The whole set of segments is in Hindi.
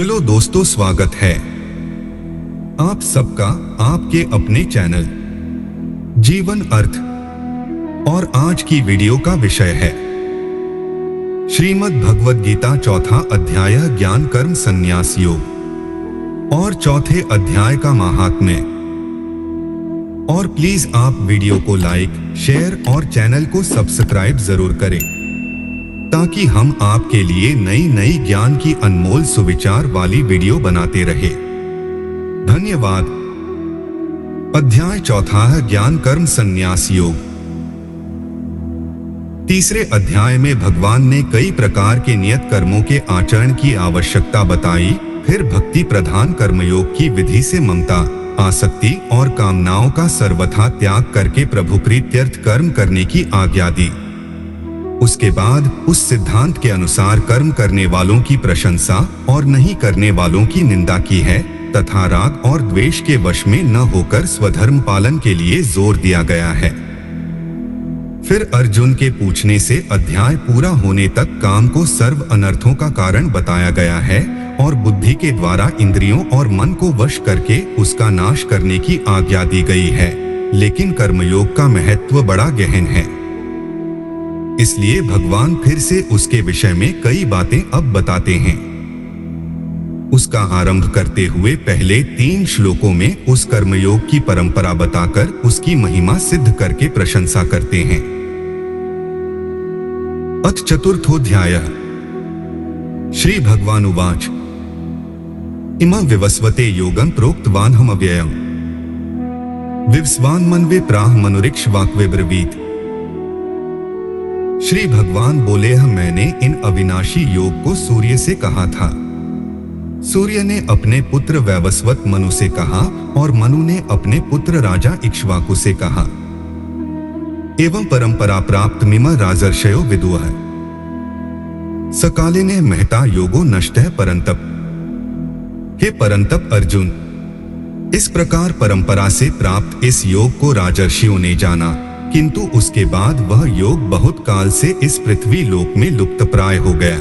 हेलो दोस्तों, स्वागत है आप सबका आपके अपने चैनल जीवन अर्थ। और आज की वीडियो का विषय है श्रीमद् भगवद गीता चौथा अध्याय ज्ञान कर्म संन्यास योग और चौथे अध्याय का महात्म्य। और प्लीज आप वीडियो को लाइक, शेयर और चैनल को सब्सक्राइब जरूर करें ताकि हम आपके लिए नई नई ज्ञान की अनमोल सुविचार वाली वीडियो बनाते रहे। धन्यवाद। अध्याय चौथा है ज्ञान कर्म संन्यास योग। तीसरे अध्याय में भगवान ने कई प्रकार के नियत कर्मों के आचरण की आवश्यकता बताई, फिर भक्ति प्रधान कर्मयोग की विधि से ममता, आसक्ति और कामनाओं का सर्वथा त्याग करके प्रभु प्रीत्यर्थ कर्म करने की आज्ञा दी। उसके बाद उस सिद्धांत के अनुसार कर्म करने वालों की प्रशंसा और नहीं करने वालों की निंदा की है तथा राग और द्वेष के वश में न होकर स्वधर्म पालन के लिए जोर दिया गया है। फिर अर्जुन के पूछने से अध्याय पूरा होने तक काम को सर्व अनर्थों का कारण बताया गया है और बुद्धि के द्वारा इंद्रियों और मन को वश करके उसका नाश करने की आज्ञा दी गई है। लेकिन कर्मयोग का महत्व बड़ा गहन है, इसलिए भगवान फिर से उसके विषय में कई बातें अब बताते हैं। उसका आरंभ करते हुए पहले 3 श्लोकों में उस कर्मयोग की परंपरा बताकर उसकी महिमा सिद्ध करके प्रशंसा करते हैं। अथ चतुर्थोऽध्यायः। श्री भगवान उवाच इमं विवस्वते योगं प्रोक्तवानहमव्ययम् विवस्वान्मन्वे प्राह मनुरिक्ष वाक्वे ब्रवीत। श्री भगवान बोले, मैंने इन अविनाशी योग को सूर्य से कहा था। सूर्य ने अपने पुत्र वैवस्वत मनु से कहा और मनु ने अपने पुत्र राजा इक्ष्वाकु से कहा। एवं परंपरा प्राप्त मिमा राजर्षयो विदुः सकाले ने महता योगो नष्टः परंतप। हे परंतप अर्जुन, इस प्रकार परंपरा से प्राप्त इस योग को राजर्षियों ने जाना, किंतु उसके बाद वह योग बहुत काल से इस पृथ्वी लोक में लुप्तप्राय हो गया।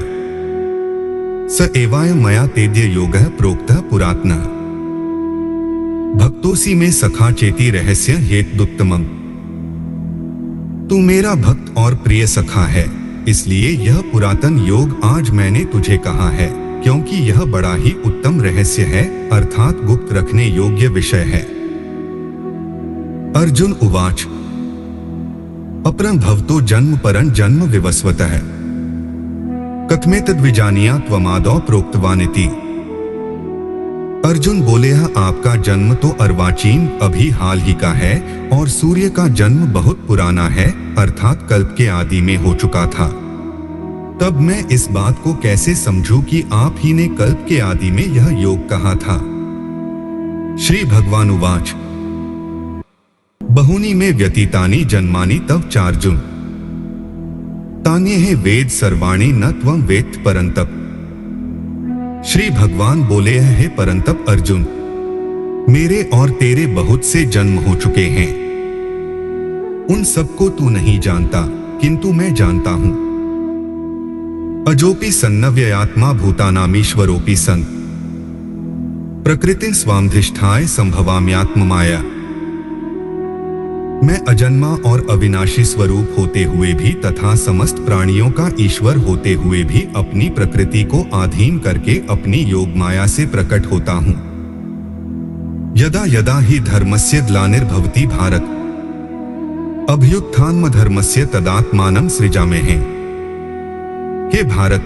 स एवाय मया तेद्य योगः प्रोक्तः पुरातनः भक्तोसी में सखा चेति रहस्य हेतुत्तमम्। तू मेरा भक्त और प्रिय सखा है, इसलिए यह पुरातन योग आज मैंने तुझे कहा है, क्योंकि यह बड़ा ही उत्तम रहस्य है, अर्थात गुप्त रखने योग्य विषय है। अर्जुन उवाच अपरं भवतो जन्म परं जन्म विवस्वतः कथमेतद्विजानीया त्वमादौ प्रोक्तवानिति। अर्जुन बोले, आपका जन्म तो अर्वाचीन अभी हाल ही का है और सूर्य का जन्म बहुत पुराना है, अर्थात कल्प के आदि में हो चुका था। तब मैं इस बात को कैसे समझूं कि आप ही ने कल्प के आदि में यह योग कहा था। श्री भगवान उवाच बहुनी में व्यतीतानि जन्मानि तव चार्जुन तान्ये वेद सर्वाणि न त्वं वेत्थ परंतप। श्री भगवान बोले, हे परंतप अर्जुन, मेरे और तेरे बहुत से जन्म हो चुके हैं, उन सबको तू नहीं जानता, किंतु मैं जानता हूं। अजोपि सन्नव्ययात्मा भूतानामीश्वरोपि सन् प्रकृतिं स्वामधिष्ठाय संभवाम्यात्ममाया। मैं अजन्मा और अविनाशी स्वरूप होते हुए भी तथा समस्त प्राणियों का ईश्वर होते हुए भी अपनी प्रकृति को अधीन करके अपनी योग माया से प्रकट होता हूं। यदा यदा ही धर्मस्य ग्लानिर्भवति भारत अभ्युत्थानमधर्मस्य तदात्मानं सृजाम्यहम्। हे भारत,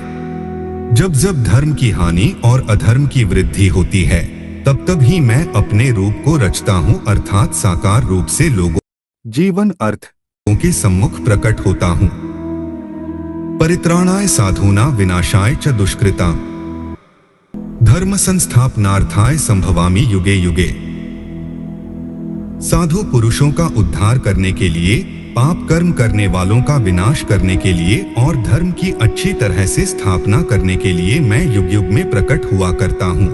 जब जब धर्म की हानि और अधर्म की वृद्धि होती है, तब तब ही मैं अपने रूप को रचता हूं, अर्थात साकार रूप से लोगों जीवन अर्थ के सम्मुख प्रकट होता हूं। परित्राणाय साधूना विनाशाय च दुष्कृता धर्म संस्थापनार्थाय संभवामि युगे युगे। साधु पुरुषों का उद्धार करने के लिए, पाप कर्म करने वालों का विनाश करने के लिए और धर्म की अच्छी तरह से स्थापना करने के लिए मैं युग युग में प्रकट हुआ करता हूं।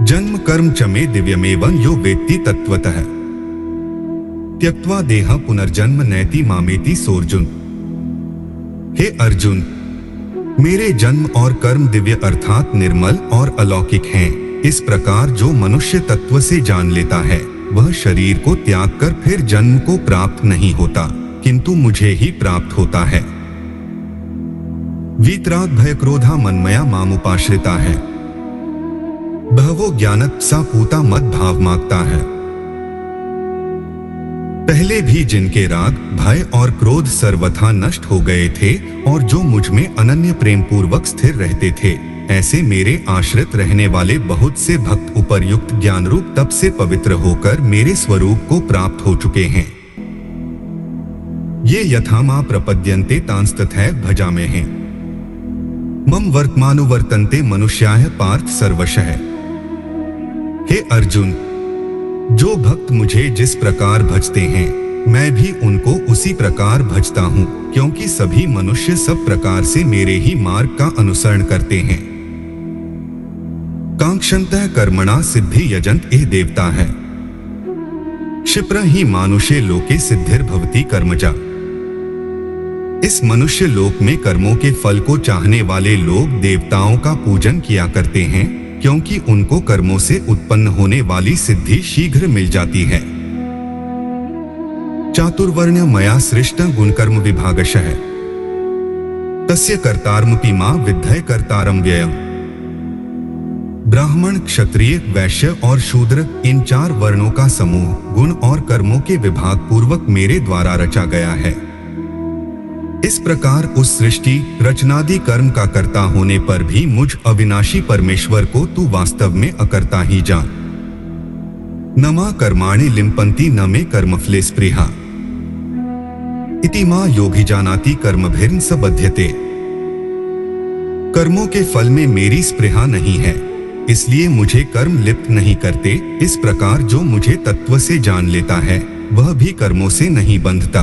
जन्म कर्म च मे दिव्यमेवं यो वेत्ति तत्वतः त्यक्त्वा देह पुनर्जन्म नैति मामेति सोर्जुन। हे अर्जुन, मेरे जन्म और कर्म दिव्य अर्थात निर्मल और अलौकिक हैं। इस प्रकार जो मनुष्य तत्व से जान लेता है वह शरीर को त्याग कर फिर जन्म को प्राप्त नहीं होता, किंतु मुझे ही प्राप्त होता है। वीतराग भय क्रोधा मनमया मामुपाश्रिता है, बहवो ज्ञानत सा पूता मत भाव मांगता है। पहले भी जिनके राग भय और क्रोध सर्वथा नष्ट हो गए थे और जो मुझ में अनन्य प्रेम पूर्वक स्थिर रहते थे, ऐसे मेरे आश्रित रहने वाले बहुत से भक्त उपर्युक्त ज्ञान रूप तप से पवित्र होकर मेरे स्वरूप को प्राप्त हो चुके हैं। ये यथा मा प्रपद्यन्ते तांस्तथैव भजामि हैं। मम वर्तमानुवर्तन्ते मनुष्याः पार्थ सर्वशः। हे अर्जुन, जो भक्त मुझे जिस प्रकार भजते हैं मैं भी उनको उसी प्रकार भजता हूँ, क्योंकि सभी मनुष्य सब प्रकार से मेरे ही मार्ग का अनुसरण करते हैं। कांक्षन्तः कर्मणा सिद्धि यजन्त एह देवता है, क्षिप्र ही मानुषे लोके सिद्धिर्भवति कर्मजा। इस मनुष्य लोक में कर्मों के फल को चाहने वाले लोग देवताओं का पूजन किया करते हैं, क्योंकि उनको कर्मों से उत्पन्न होने वाली सिद्धि शीघ्र मिल जाती है। चातुर्वर्ण मया सृष्ट गुणकर्म विभागशः, तस्य कर्तारमपि मा विद्धय कर्तारं व्ययम्। ब्राह्मण, क्षत्रिय, वैश्य और शूद्र इन 4 वर्णों का समूह गुण और कर्मों के विभाग पूर्वक मेरे द्वारा रचा गया है। इस प्रकार उस सृष्टि रचनादि कर्म का कर्ता होने पर भी मुझ अविनाशी परमेश्वर को तू वास्तव में अकर्ता ही जान। न मा कर्माणि लिम्पन्ति न मे कर्मफले स्पृहा, इति मा योगी जानाति कर्मभिर्न स बध्यते। कर्मों के फल में मेरी स्पृहा नहीं है, इसलिए मुझे कर्म लिप्त नहीं करते। इस प्रकार जो मुझे तत्व से जान लेता है वह भी कर्मों से नहीं बंधता।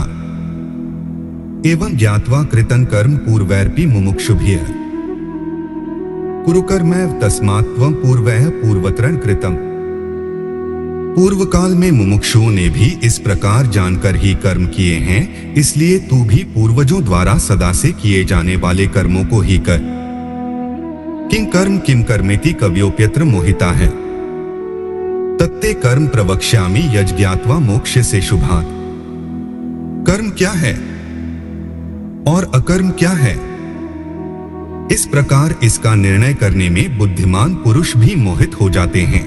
एवं ज्ञात्वा कृतं कर्म पूर्वैरपि मुमुक्षुभिः, कुरुकर्मैव तस्मात् त्वं पूर्वैः पूर्वतरं कृतम्। पूर्व काल में मुमुक्षुओं ने भी इस प्रकार जानकर ही कर्म किए हैं, इसलिए तू भी पूर्वजों द्वारा सदा से किए जाने वाले कर्मों को ही कर। किं कर्म किम कर्मेति कव्योप्यत्र मोहिता है, तत्ते कर्म प्रवक्ष्यामि यज् ज्ञात्वा मोक्ष से शुभात्। कर्म क्या है और अकर्म क्या है, इस प्रकार इसका निर्णय करने में बुद्धिमान पुरुष भी मोहित हो जाते हैं।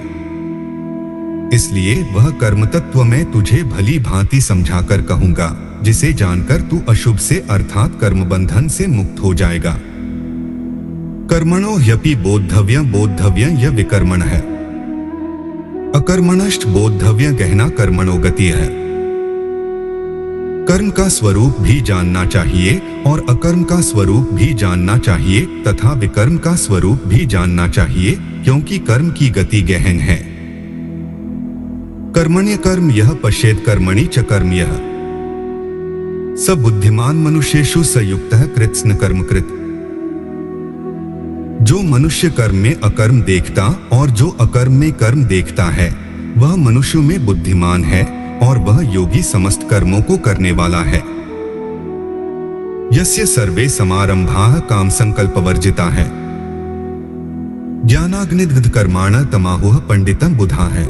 इसलिए वह कर्म तत्व मैं तुझे भली भांति समझाकर कहूंगा, जिसे जानकर तू अशुभ से अर्थात कर्म बंधन से मुक्त हो जाएगा। कर्मणो ह्यपि बोद्धव्यं बोद्धव्यं य विकर्मण है, अकर्मणश्च बोद्धव्यं गहना कर्मणो गति है। कर्म का स्वरूप भी जानना चाहिए और अकर्म का स्वरूप भी जानना चाहिए तथा विकर्म का स्वरूप भी जानना चाहिए, क्योंकि कर्म की गति गहन है। कर्मण्य कर्म यह पश्येत कर्मणि च कर्म यह, स बुद्धिमान मनुष्येषु स युक्तः कृत्स्न कर्म कृत। जो मनुष्य कर्म में अकर्म देखता और जो अकर्म में कर्म देखता है वह मनुष्य में बुद्धिमान है और वह योगी समस्त कर्मों को करने वाला है। यस्य सर्वे समारंभाः काम संकल्प वर्जिता है, ज्ञानाग्निदग्ध कर्माण तमाहुः पंडितम बुधा है।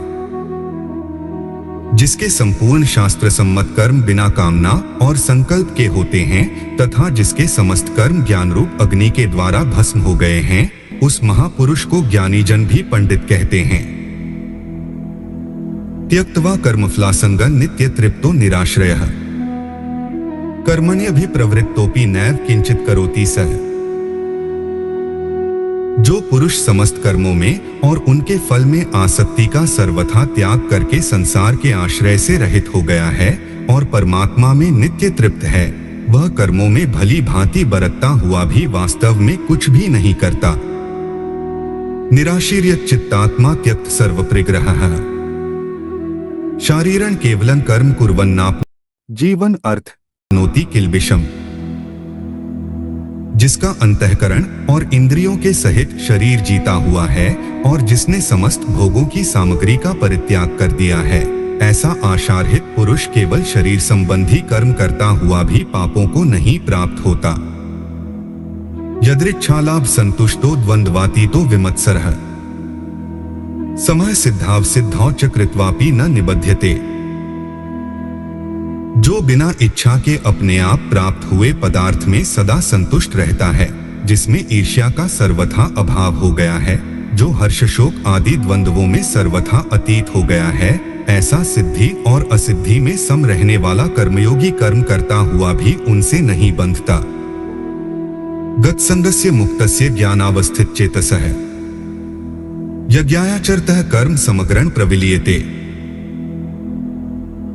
जिसके संपूर्ण शास्त्र सम्मत कर्म बिना कामना और संकल्प के होते हैं तथा जिसके समस्त कर्म ज्ञान रूप अग्नि के द्वारा भस्म हो गए हैं, उस महापुरुष को ज्ञानी जन भी पंडित कहते हैं। त्यक्त्वा कर्मफलासंगं नित्य तृप्तो निराश्रयः, कर्मण्यभिप्रवृत्तोपि नैव किंचित करोति सः। जो पुरुष समस्त कर्मों में और उनके फल में आसक्ति का सर्वथा त्याग करके संसार के आश्रय से रहित हो गया है और परमात्मा में नित्य तृप्त है, वह कर्मों में भली भांति बरतता हुआ भी वास्तव में कुछ भी नहीं करता। निराशीर्य चित्तात्मा त्यक्त सर्व परिग्रहः, शारीरं केवलं कर्म कुर्वन्नाप् जीवन अर्थ नोति किल्बिषम्। जिसका अंतःकरण और इंद्रियों के सहित शरीर जीता हुआ है और जिसने समस्त भोगों की सामग्री का परित्याग कर दिया है, ऐसा आशारहित पुरुष केवल शरीर संबंधी कर्म करता हुआ भी पापों को नहीं प्राप्त होता। यदृच्छालाभ संतुष्टो द्वंद्वातीतो विमत्सरः समः सिद्धाव सिद्धौ च कृत्वापि न निबध्यते। जो बिना इच्छा के अपने आप प्राप्त हुए पदार्थ में सदा संतुष्ट रहता है, जिसमें ईर्ष्या का सर्वथा अभाव हो गया है, जो हर्ष शोक आदि द्वंद्वों में सर्वथा अतीत हो गया है, ऐसा सिद्धि और असिद्धि में सम रहने वाला कर्मयोगी कर्म करता हुआ भी उनसे नहीं बंधता। गतसंगस्य मुक्तस्य ज्ञानावस्थित चेतसः यज्ञायाचरतः कर्म समग्रं प्रविलीयते।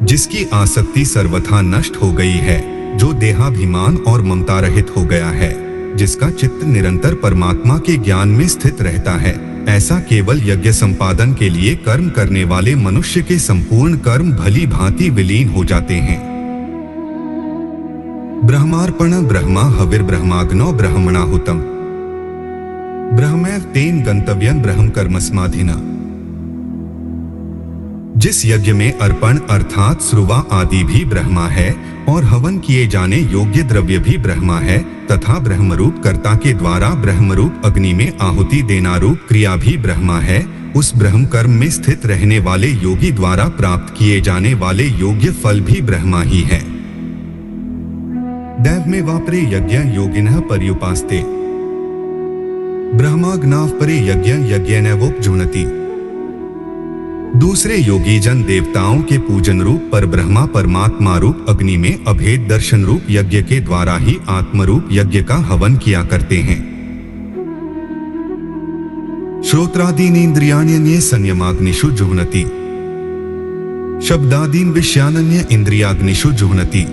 जिसकी आसक्ति सर्वथा नष्ट हो गई है, जो देहाभिमान और ममता रहित हो गया है, जिसका चित्त निरंतर परमात्मा के ज्ञान में स्थित रहता है, ऐसा केवल यज्ञ संपादन के लिए कर्म करने वाले मनुष्य के संपूर्ण कर्म भली भांति विलीन हो जाते हैं। ब्रह्मार्पण ब्रह्मा हविर्ब्रह्माग्नो ब्रह्मणाहुतम् ब्रह्मैव तेन गंतव्यं ब्रह्म कर्मस्माधिना। जिस यज्ञ में अर्पण अर्थात श्रुवा आदि भी ब्रह्मा है और हवन किए जाने योग्य द्रव्य भी ब्रह्मा है, तथा ब्रह्मरूप कर्ता के द्वारा ब्रह्मरूप अग्नि में आहुति देना रूप क्रिया भी ब्रह्मा है, उस ब्रह्म कर्म में स्थित रहने वाले योगी द्वारा प्राप्त किए जाने वाले योग्य फल भी ब्रह्मा ही है। दैव में वापरे यज्ञ योगिनः पर्युपास्ते ब्रह्माग्नाव परे यज्ञ यज्ञेनैवोपजुह्नति। दूसरे योगी जन देवताओं के पूजन रूप पर ब्रह्मा परमात्मा रूप अग्नि में अभेद दर्शन रूप यज्ञ के द्वारा ही आत्मरूप यज्ञ का हवन किया करते हैं। श्रोत्रादीनीन्द्रियाण्यन्ये संयमाग्निषु जुह्नति शब्दादीन विषयानन्य इंद्रियाग्निषु जुह्नति।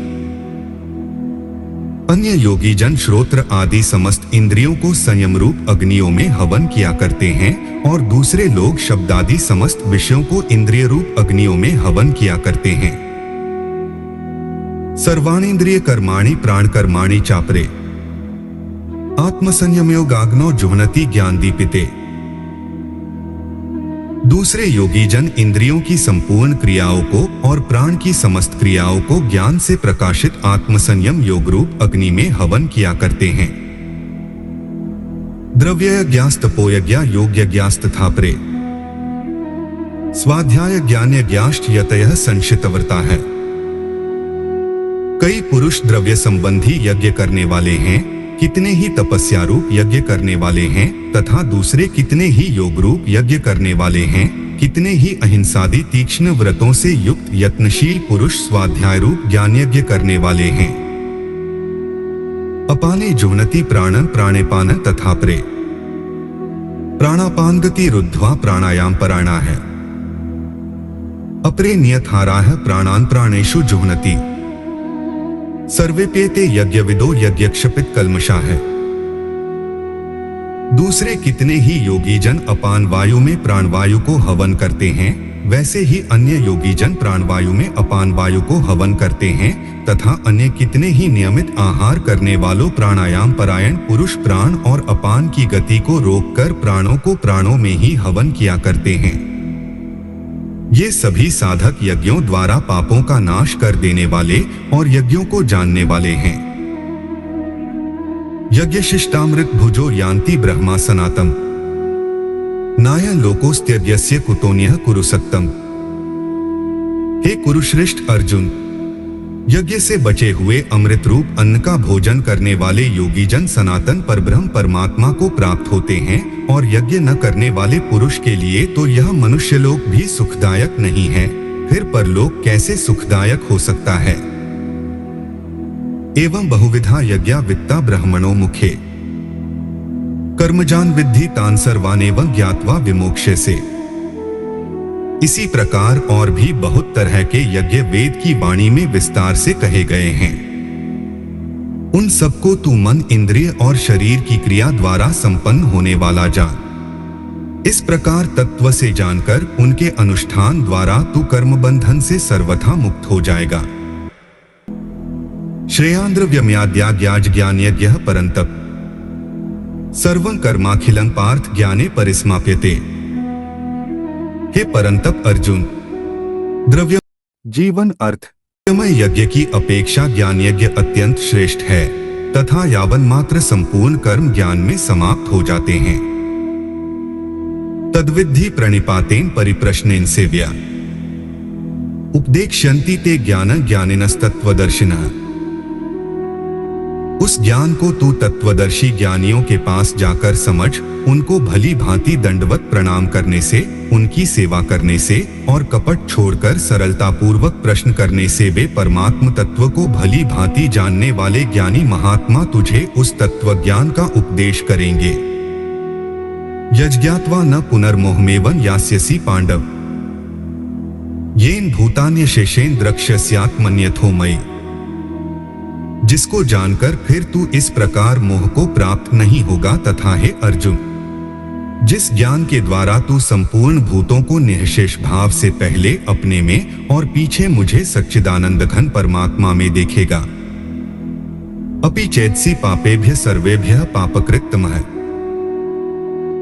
अन्य योगी जन श्रोत्र आदि समस्त इंद्रियों को संयम रूप अग्नियों में हवन किया करते हैं और दूसरे लोग शब्दादि समस्त विषयों को इंद्रिय रूप अग्नियों में हवन किया करते हैं। सर्वाणींद्रिय कर्माणि प्राण कर्माणि चापरे आत्मसंयमयोगाग्नो जुह्नति ज्ञान दीपिते। दूसरे योगी जन इंद्रियों की संपूर्ण क्रियाओं को और प्राण की समस्त क्रियाओं को ज्ञान से प्रकाशित आत्मसंयम योग रूप अग्नि में हवन किया करते हैं। द्रव्ययज्ञास्तपोयज्ञ योग्यज्ञास्तथापरे स्वाध्याय ज्ञानयज्ञाश्च यतयः संशितव्रता है। कई पुरुष द्रव्य संबंधी यज्ञ करने वाले हैं, कितने ही तपस्या रूप यज्ञ करने वाले हैं, तथा दूसरे कितने ही योग रूप यज्ञ करने वाले हैं, कितने ही अहिंसादि तीक्ष्ण व्रतों से युक्त यत्नशील पुरुष स्वाध्याय रूप ज्ञान यज्ञ करने वाले हैं। अपाने जुह्नति प्राणं प्राणेपान तथापरे प्राणापान गति रुद्ध्वा प्राणायाम परायणा है। अपरे नियतहाराः प्राणान् प्राणेषु जुह्नति सर्वेप्येते यज्ञविदो यज्ञक्षपित कल्मषा है। दूसरे कितने ही योगी जन अपान वायु में प्राणवायु को हवन करते हैं, वैसे ही अन्य योगी जन प्राणवायु में अपान वायु को हवन करते हैं, तथा अन्य कितने ही नियमित आहार करने वालों प्राणायाम परायण पुरुष प्राण और अपान की गति को रोककर प्राणों को प्राणों में ही हवन किया करते हैं। ये सभी साधक यज्ञों द्वारा पापों का नाश कर देने वाले और यज्ञों को जानने वाले हैं। यज्ञ शिष्टामृत भुजो यान्ति ब्रह्मा सनातम नाय लोकोस्त्यज्ञस्य कुतोन्यः कुरुसक्तम। हे कुरुश्रेष्ठ अर्जुन, यज्ञ से बचे हुए अमृत रूप अन्न का भोजन करने वाले योगी जन सनातन परब्रह्म परमात्मा को प्राप्त होते हैं, और यज्ञ न करने वाले पुरुष के लिए तो यह मनुष्यलोक भी सुखदायक नहीं है, फिर परलोक कैसे सुखदायक हो सकता है। एवं बहुविधा यज्ञा वित्ता ब्रह्मणो मुखे कर्मजान विद्धि तान सर्वानेवं ज्ञात्वा विमोक्ष्यसे। इसी प्रकार और भी बहुत तरह के यज्ञ वेद की वाणी में विस्तार से कहे गए हैं। उन सबको तू मन इंद्रिय और शरीर की क्रिया द्वारा संपन्न होने वाला जान। इस प्रकार तत्व से जानकर उनके अनुष्ठान द्वारा तू कर्म बंधन से सर्वथा मुक्त हो जाएगा। श्रेयांद्रव्यम्याद्याज्ञाज ज्ञानयज्ञः परन्तप सर्वं कर्माखिलं पार्थ ज्ञाने परिसमाप्यते। हे परंतप अर्जुन, द्रव्य जीवन अर्थ यज्ञ की अपेक्षा ज्ञान यज्ञ अत्यंत श्रेष्ठ है, तथा यावन मात्र संपूर्ण कर्म ज्ञान में समाप्त हो जाते हैं। तद्विद्धि प्रणिपातेन परिप्रश्नेन सेव्या उपदेक्ष्यन्ति ते ज्ञान ज्ञानिनस्तत्वदर्शिनः। उस ज्ञान को तू तत्वदर्शी ज्ञानियों के पास जाकर समझ, उनको भली भांति दंडवत प्रणाम करने से, उनकी सेवा करने से और कपट छोड़कर सरलता पूर्वक प्रश्न करने से वे परमात्म तत्व को भली भांति जानने वाले ज्ञानी महात्मा तुझे उस तत्व ज्ञान का उपदेश करेंगे। यज्ञात्वा न पुनर्मोहमेवं यास्यसि पांडव येन भूतान्यशेषेन द्रक्ष्यस्यात्मन्यथो मयि। जिसको जानकर फिर तू इस प्रकार मोह को प्राप्त नहीं होगा तथा हे अर्जुन, जिस ज्ञान के द्वारा तू संपूर्ण भूतों को निःशेष भाव से पहले अपने में और पीछे मुझे सच्चिदानंद घन परमात्मा में देखेगा। अपि चेत्सि पापेभ्य सर्वेभ्यः पापकृत्तमः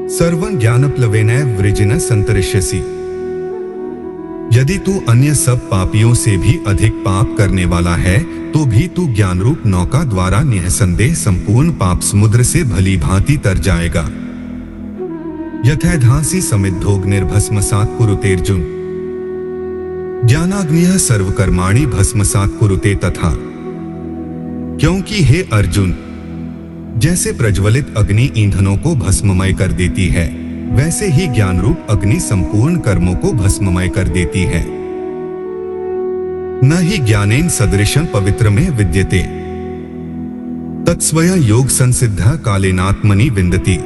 सर्वं ज्ञानप्लवेनैव वृजिनः संतरिष्यसि। यदि तू अन्य सब पापियों से भी अधिक पाप करने वाला है तो भी तू ज्ञान रूप नौका द्वारा निःसंदेह संपूर्ण पाप समुद्र से भली भांति तर जाएगा। यथैधांसि समिद्धोऽग्निर्भस्मसात् कुरुतेऽर्जुन ज्ञानाग्निः सर्वकर्माणि भस्मसात् कुरुते तथा। क्योंकि हे अर्जुन, जैसे प्रज्वलित अग्नि ईंधनों को भस्ममय कर देती है, वैसे ही ज्ञान रूप अग्नि संपूर्ण कर्मों को भस्ममय कर देती है। न ही ज्ञानेन सदृशं पवित्र में विद्यते तत्स्वयं योग संसिद्ध कालेनात्मनि विन्दति।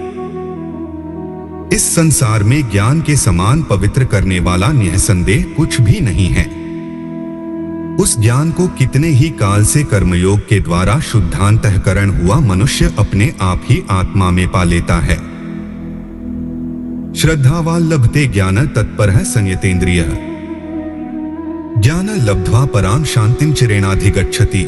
इस संसार में ज्ञान के समान पवित्र करने वाला निःसंदेह कुछ भी नहीं है। उस ज्ञान को कितने ही काल से कर्मयोग के द्वारा शुद्धांतःकरण हुआ मनुष्य अपने आप ही आत्मा में पा लेता है। श्रद्धावान् लभते ज्ञान तत्परः संयतेन्द्रियः ज्ञान लब्ध्वा परां शांतिं चिरेणाधिगच्छति।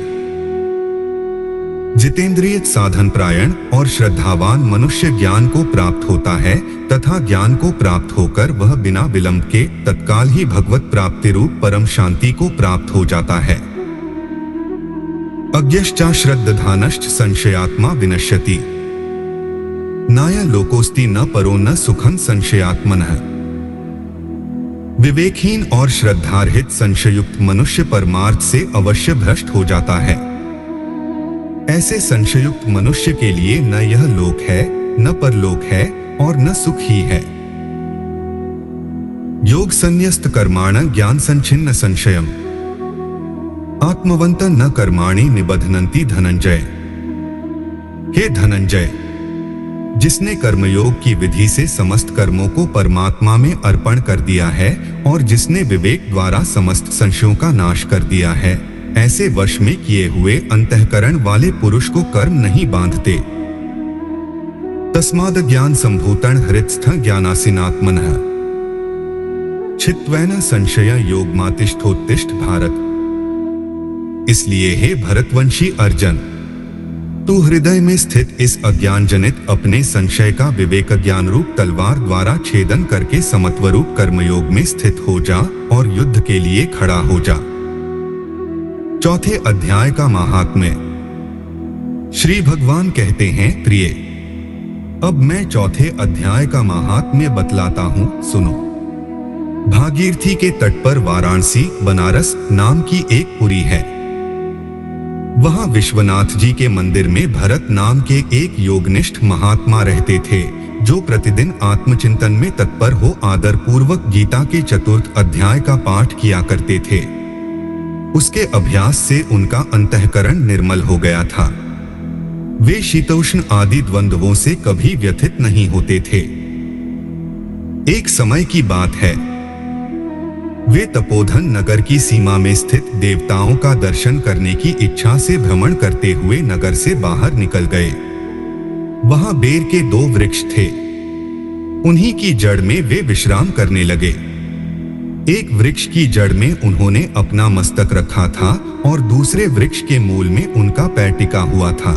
जितेंद्रिय साधन प्रायण और श्रद्धावान मनुष्य ज्ञान को प्राप्त होता है तथा ज्ञान को प्राप्त होकर वह बिना विलंब के तत्काल ही भगवत प्राप्ति रूप परम शांति को प्राप्त हो जाता है। अज्ञश्चा श्रद्धानश्च संशयात्मा विनश्यति नाय लोकोस्ति न परो न सुखं संशयात्मनः। विवेकहीन और श्रद्धारहित संशयुक्त मनुष्य परमार्थ से अवश्य भ्रष्ट हो जाता है। ऐसे संशयुक्त मनुष्य के लिए न यह लोक है, न परलोक है और न सुख ही है। योग संन्यस्त कर्माण ज्ञान संचिन्न संशयम आत्मवंत न कर्माणि निबध्नन्ति धनंजय। हे धनंजय, जिसने कर्मयोग की विधि से समस्त कर्मों को परमात्मा में अर्पण कर दिया है और जिसने विवेक द्वारा समस्त संशयों का नाश कर दिया है, ऐसे वश में किए हुए अंतःकरण वाले पुरुष को कर्म नहीं बांधते। तस्माद् ज्ञान संभूतं हृत्स्थं ज्ञानासीनात्मनः छित्त्वेन संशय योगमातिष्ठोत्तिष्ठ भारत। इसलिए हे भरतवंशी अर्जुन, तू हृदय में स्थित इस अज्ञान जनित अपने संशय का विवेक ज्ञान रूप तलवार द्वारा छेदन करके समत्वरूप कर्मयोग में स्थित हो जा और युद्ध के लिए खड़ा हो जा। चौथे अध्याय का महात्म्य। श्री भगवान कहते हैं, प्रिय, अब मैं चौथे अध्याय का महात्म्य बतलाता हूं, सुनो। भागीरथी के तट पर वाराणसी बनारस नाम की एक पुरी है। वहां विश्वनाथ जी के मंदिर में भरत नाम के एक योगनिष्ठ महात्मा रहते थे, जो प्रतिदिन आत्मचिंतन में तत्पर हो आदर पूर्वक गीता के चतुर्थ अध्याय का पाठ किया करते थे। उसके अभ्यास से उनका अंतःकरण निर्मल हो गया था। वे शीतोष्ण आदि द्वंद्वों से कभी व्यथित नहीं होते थे। एक समय की बात है, वे तपोधन नगर की सीमा में स्थित देवताओं का दर्शन करने की इच्छा से भ्रमण करते हुए नगर से बाहर निकल गए। वहां बेर के 2 वृक्ष थे। उन्हीं की जड़ में वे विश्राम करने लगे। एक वृक्ष की जड़ में उन्होंने अपना मस्तक रखा था और दूसरे वृक्ष के मूल में उनका पैर टिका हुआ था।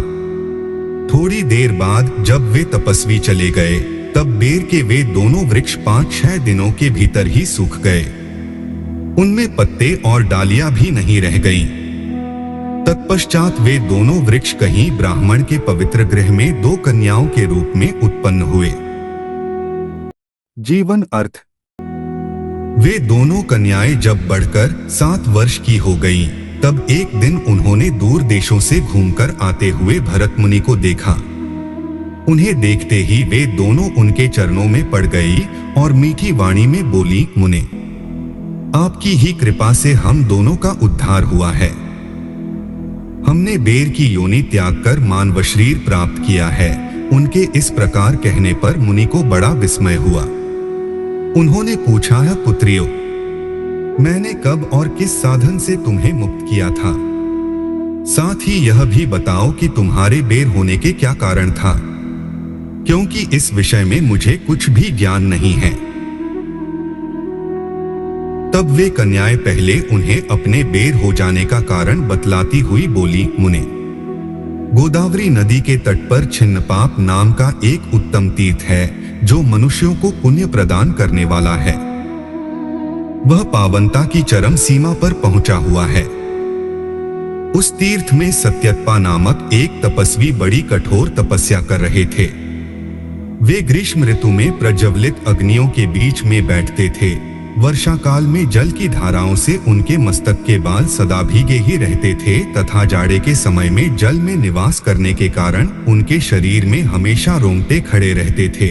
थोड़ी देर बाद जब वे तपस्वी चले गए, तब बेर के वे दोनों वृक्ष 5-6 दिनों के भीतर ही सूख गए। उनमें पत्ते और डालियां भी नहीं रह गईं। तत्पश्चात वे दोनों वृक्ष कहीं ब्राह्मण के पवित्र गृह में 2 कन्याओं के रूप में उत्पन्न हुए। जीवन अर्थ। वे दोनों कन्याएं जब बढ़कर 7 वर्ष की हो गईं, तब एक दिन उन्होंने दूर देशों से घूमकर आते हुए भरत मुनि को देखा। उन्हें देखते ही वे दोनों उनके चरणों में पड़ गई और मीठी वाणी में बोली, मुने, आपकी ही कृपा से हम दोनों का उद्धार हुआ है। हमने बेर की योनि त्याग कर मानव शरीर प्राप्त किया है। उनके इस प्रकार कहने पर मुनि को बड़ा विस्मय हुआ। उन्होंने पूछा, पुत्रियों, मैंने कब और किस साधन से तुम्हें मुक्त किया था? साथ ही यह भी बताओ कि तुम्हारे बेर होने के क्या कारण था, क्योंकि इस विषय में मुझे कुछ भी ज्ञान नहीं है। तब वे कन्याएं पहले उन्हें अपने बेर हो जाने का कारण बतलाती हुई बोली, मुने, गोदावरी नदी के तट पर छिन्नपाप नाम का एक उत्तम तीर्थ है जो मनुष्यों को पुण्य प्रदान करने वाला है। वह पावनता की चरम सीमा पर पहुंचा हुआ है। उस तीर्थ में सत्यत्पा नामक एक तपस्वी बड़ी कठोर तपस्या कर रहे थे। वे ग्रीष्म ऋतु में प्रज्वलित अग्नियों के बीच में बैठते थे। वर्षा काल में जल की धाराओं से उनके मस्तक के बाल सदा भीगे ही रहते थे तथा जाड़े के समय में जल में निवास करने के कारण उनके शरीर में हमेशा रोंगटे खड़े रहते थे।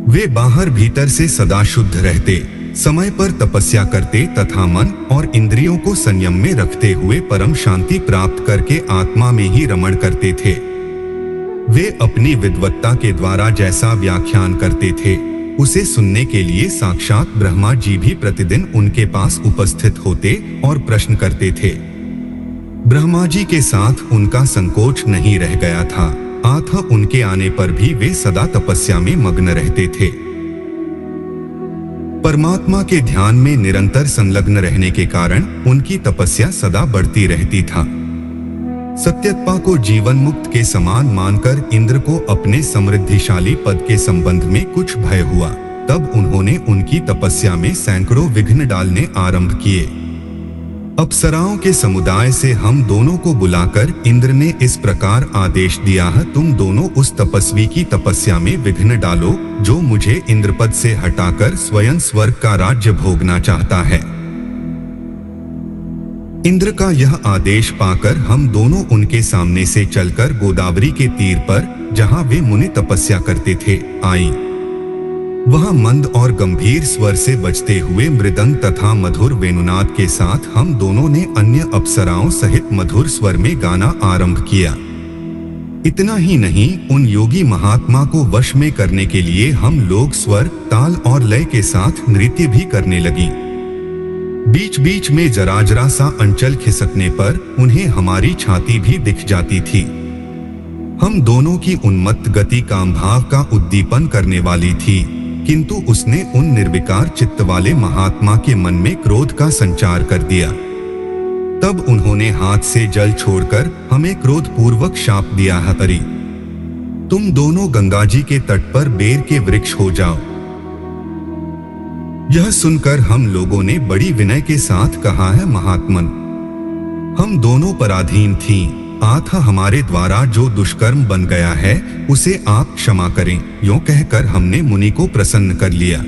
वे बाहर भीतर से सदा शुद्ध रहते, समय पर तपस्या करते तथा मन और इंद्रियों को संयम में रखते हुए परम शांति प्राप्त करके आत्मा में ही रमण करते थे। वे अपनी विद्वत्ता के द्वारा जैसा व्याख्यान करते थे, उसे सुनने के लिए साक्षात ब्रह्मा जी भी प्रतिदिन उनके पास उपस्थित होते और प्रश्न करते थे। ब्रह्मा जी के साथ उनका संकोच नहीं रह गया था, अतः उनके आने पर भी वे सदा तपस्या में मग्न रहते थे। परमात्मा के ध्यान में निरंतर संलग्न रहने के कारण उनकी तपस्या सदा बढ़ती रहती था। सत्यत्पा को जीवन मुक्त के समान मानकर इंद्र को अपने समृद्धिशाली पद के संबंध में कुछ भय हुआ। तब उन्होंने उनकी तपस्या में सैकड़ों विघ्न डालने आरंभ किए। अप्सराओं के समुदाय से हम दोनों को बुलाकर इंद्र ने इस प्रकार आदेश दिया है, तुम दोनों उस तपस्वी की तपस्या में विघ्न डालो जो मुझे इंद्रपद से हटाकर स्वयं स्वर्ग का राज्य भोगना चाहता है। इंद्र का यह आदेश पाकर हम दोनों उनके सामने से चलकर गोदावरी के तीर पर, जहां वे मुनि तपस्या करते थे, आई। वहां मंद और गंभीर स्वर से बजते हुए मृदंग तथा मधुर वेणुनाद के साथ हम दोनों ने अन्य अप्सराओं सहित मधुर स्वर में गाना आरंभ किया। इतना ही नहीं, उन योगी महात्मा को वश में करने के लिए हम लोग स्वर, ताल और लय के साथ नृत्य भी करने लगी। बीच बीच में जरा जरा सा अंचल खिसकने पर उन्हें हमारी छाती भी दिख जाती थी। हम दोनों की उन्मत्त गति काम भाव का उद्दीपन करने वाली थी, किंतु उसने उन निर्विकार चित्त वाले महात्मा के मन में क्रोध का संचार कर दिया। तब उन्होंने हाथ से जल छोड़कर हमें क्रोध पूर्वक शाप दिया, हरि, तुम दोनों गंगा जी के तट पर बेर के वृक्ष हो जाओ। यह सुनकर हम लोगों ने बड़ी विनय के साथ कहा है, महात्मन, हम दोनों पराधीन थीं, अतः हमारे द्वारा जो दुष्कर्म बन गया है उसे आप क्षमा करें। यूं कहकर हमने मुनि को प्रसन्न कर लिया।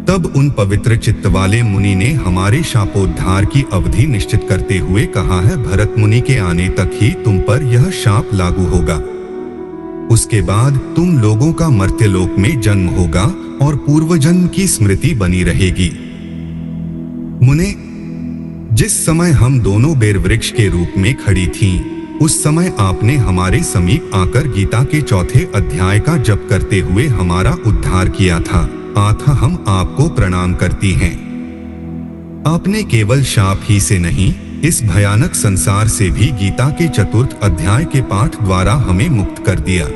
तब उन पवित्र चित्त वाले मुनि ने हमारे शापोद्धार की अवधि निश्चित करते हुए कहा है, भरत मुनि के आने तक ही तुम पर यह शाप लागू होगा। उसके बाद तुम लोगों का मर्त्यलोक में जन्म होगा और पूर्व जन्म की स्मृति बनी रहेगी। मुने, जिस समय हम दोनों बेर वृक्ष के रूप में खड़ी थीं, उस समय आपने हमारे समीप आकर गीता के 4थे अध्याय का जप करते हुए हमारा उद्धार किया था, अतः हम आपको प्रणाम करती हैं। आपने केवल शाप ही से नहीं, इस भयानक संसार से भी गीता के 4th अध्याय के पाठ द्वारा हमें मुक्त कर दिया।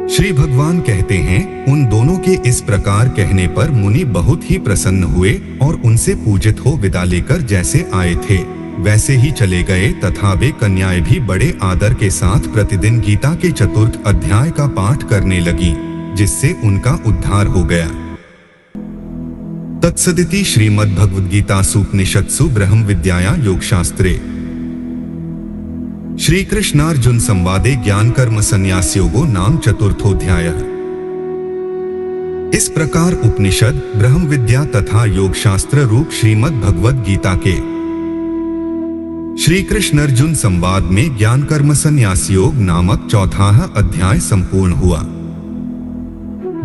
श्री भगवान कहते हैं, उन दोनों के इस प्रकार कहने पर मुनि बहुत ही प्रसन्न हुए और उनसे पूजित हो विदा लेकर जैसे आए थे वैसे ही चले गए तथा वे कन्याएं भी बड़े आदर के साथ प्रतिदिन गीता के 4th अध्याय का पाठ करने लगी, जिससे उनका उद्धार हो गया। तत्सदिति श्रीमद्भगवद्गीतासु उपनिषत्सु ब्रह्म विद्याया योगशास्त्रे श्री कृष्णार्जुन संवादे ज्ञान कर्म संन्यास योगो नाम चतुर्थोध्याय। इस प्रकार उपनिषद, ब्रह्म विद्या तथा योग शास्त्र रूप श्रीमद् भगवद गीता के श्री कृष्ण अर्जुन संवाद में ज्ञान कर्म संन्यास योग नामक चौथा अध्याय संपूर्ण हुआ।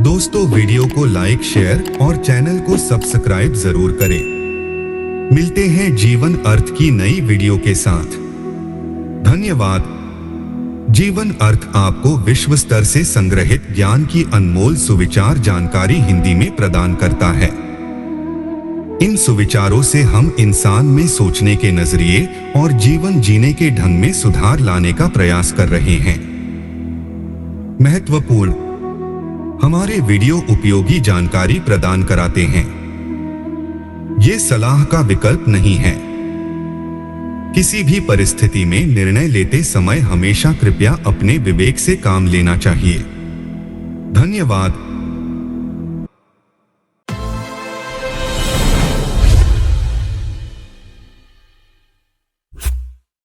दोस्तों, वीडियो को लाइक, शेयर और चैनल को सब्सक्राइब जरूर करें। मिलते हैं जीवन अर्थ की नई वीडियो के साथ। धन्यवाद। जीवन अर्थ आपको विश्व स्तर से संग्रहित ज्ञान की अनमोल सुविचार जानकारी हिंदी में प्रदान करता है। इन सुविचारों से हम इंसान में सोचने के नजरिए और जीवन जीने के ढंग में सुधार लाने का प्रयास कर रहे हैं। महत्वपूर्ण, हमारे वीडियो उपयोगी जानकारी प्रदान कराते हैं। ये सलाह का विकल्प नहीं है। किसी भी परिस्थिति में निर्णय लेते समय हमेशा कृपया अपने विवेक से काम लेना चाहिए। धन्यवाद।